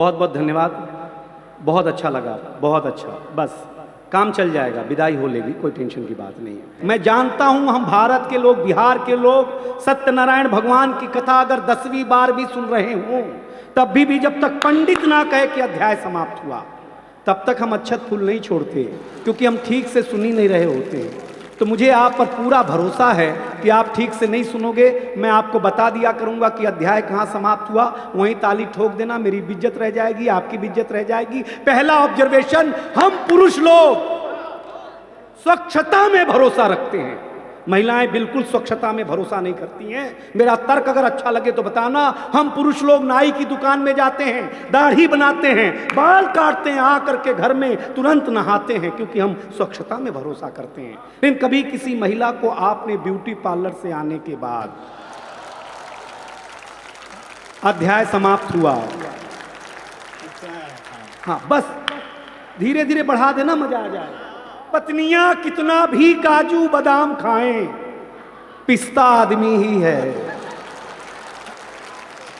बहुत बहुत धन्यवाद। बहुत अच्छा लगा, बहुत अच्छा। बस काम चल जाएगा, विदाई हो लेगी, कोई टेंशन की बात नहीं है। मैं जानता हूं हम भारत के लोग, बिहार के लोग सत्यनारायण भगवान की कथा अगर 10वीं बार भी सुन रहे हों तब भी जब तक पंडित ना कहे कि अध्याय समाप्त हुआ तब तक हम अक्षत फूल नहीं छोड़ते, क्योंकि हम ठीक से सुन ही नहीं रहे होते। तो मुझे आप पर पूरा भरोसा है कि आप ठीक से नहीं सुनोगे। मैं आपको बता दिया करूंगा कि अध्याय कहाँ समाप्त हुआ, वहीं ताली ठोक देना, मेरी भी इज्जत रह जाएगी, आपकी भी इज्जत रह जाएगी। पहला ऑब्जर्वेशन, हम पुरुष लोग स्वच्छता में भरोसा रखते हैं, महिलाएं बिल्कुल स्वच्छता में भरोसा नहीं करती हैं। मेरा तर्क अगर अच्छा लगे तो बताना। हम पुरुष लोग नाई की दुकान में जाते हैं, दाढ़ी बनाते हैं, बाल काटते हैं, आकर के घर में तुरंत नहाते हैं, क्योंकि हम स्वच्छता में भरोसा करते हैं। लेकिन कभी किसी महिला को आपने ब्यूटी पार्लर से आने के बाद अध्याय समाप्त हुआ, हाँ बस धीरे धीरे बढ़ा देना, मजा आ जाए। पत्नियां कितना भी काजू बादाम खाएं, पिस्ता आदमी ही है।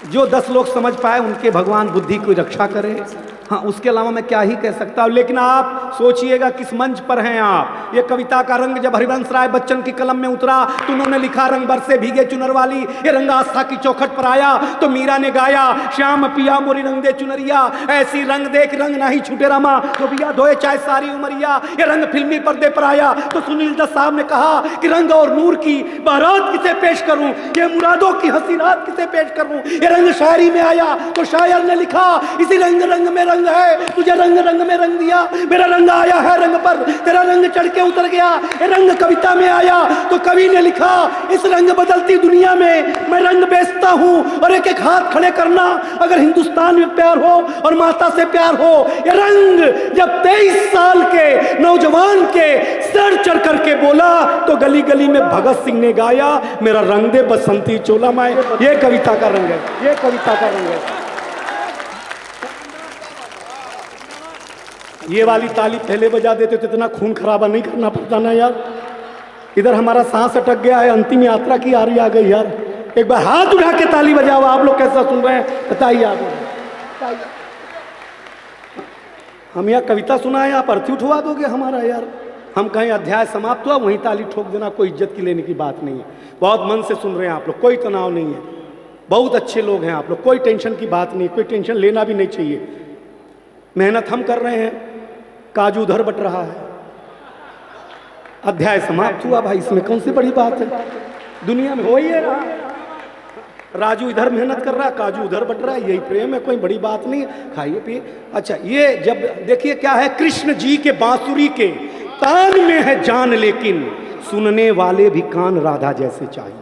जो 10 लोग समझ पाए उनके भगवान बुद्धि की रक्षा करे। हाँ, उसके अलावा मैं क्या ही कह सकता हूँ। लेकिन आप सोचिएगा किस मंच पर हैं आप। ये कविता का रंग जब हरिवंश राय बच्चन की कलम में उतरा तो उन्होंने लिखा, रंग बरसे भीगे चुनर वाली। ये रंग आस्था की चौखट पर आया तो मीरा ने गाया, श्याम पिया मोरी रंग दे चुनरिया, ऐसी रंग देख रंग नहीं छूटे रामा, तो बिया धोए चाहे सारी उमरिया। ये रंग फिल्मी पर्दे पर आया तो सुनील दत्त साहब ने कहा कि रंग और नूर की बारात किसे पेश करूं, ये मुरादों की हंसी रात किसे पेश करूं। ये रंग शायरी में आया तो शायर ने लिखा, इसी रंग रंग में रंग है, तुझे रंग रंग में रंग दिया। मेरा रंग आया है रंग पर, तेरा रंग चढ़ के उतर गया। ये रंग कविता में आया तो कवि ने लिखा, इस रंग बदलती दुनिया में मैं रंग बेचता हूं और एक एक हाथ खड़े करना अगर हिंदुस्तान में प्यार हो और माता से प्यार हो। ये रंग जब 23 साल के नौजवान के सर चढ़ करके बोला तो गली गली में भगत सिंह ने गाया, मेरा रंग दे बसंती चोला माए। ये कविता का रंग है, ये कविता का रंग है। ये वाली ताली पहले बजा देते तो इतना खून खराबा नहीं करना पड़ता ना यार। इधर हमारा सांस अटक गया है, अंतिम यात्रा की यारी आ गई यार। एक बार हाथ उठा के ताली बजाओ। आप लोग कैसा सुन रहे हैं बताइए आप। हम यहाँ कविता सुनाए, आप अर्थी उठवा दोगे हमारा यार। हम कहीं अध्याय समाप्त हुआ वहीं ताली ठोक देना, कोई इज्जत की लेने की बात नहीं है। बहुत मन से सुन रहे हैं आप लोग, कोई तनाव नहीं है, बहुत अच्छे लोग हैं आप लोग, कोई टेंशन की बात नहीं, कोई टेंशन लेना भी नहीं चाहिए। मेहनत हम कर रहे हैं, काजू उधर बट रहा है, अध्याय समाप्त हुआ भाई, इसमें कौन सी बड़ी बात है। दुनिया में हो ही रहा, राजू इधर मेहनत कर रहा है, काजू उधर बट रहा है, यही प्रेम है, कोई बड़ी बात नहीं है, खाइए पिए। अच्छा, ये जब देखिए क्या है, कृष्ण जी के बांसुरी के तान में है जान, लेकिन सुनने वाले भी कान राधा जैसे चाहिए।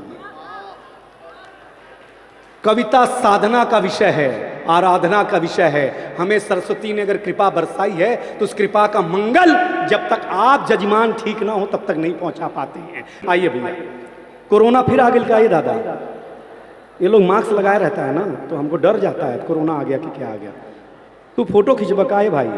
कविता साधना का विषय है, आराधना का विषय है। हमें सरस्वती ने अगर कृपा बरसाई है तो उस कृपा का मंगल जब तक आप जजमान ठीक ना हो तब तक नहीं पहुंचा पाते हैं। आइए भैया, कोरोना फिर आ गया का ये दादा, ये लोग मास्क लगाए रहता है ना तो हमको डर जाता है कोरोना आ गया कि क्या आ गया। तू फोटो खिंचबकाए भाई,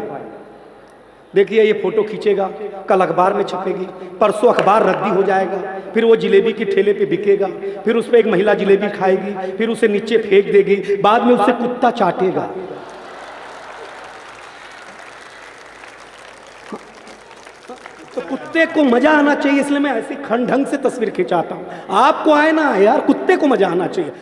देखिए ये फोटो खींचेगा, कल अखबार में छपेगी, परसों अखबार रद्दी हो जाएगा, फिर वो जिलेबी के ठेले पे बिकेगा, फिर उस पर एक महिला जिलेबी खाएगी, फिर उसे नीचे फेंक देगी, बाद में उससे कुत्ता चाटेगा। तो कुत्ते को मजा आना चाहिए, इसलिए मैं ऐसी खंड ढंग से तस्वीर खिंचाता हूं। आपको आए ना यार, कुत्ते को मजा आना चाहिए।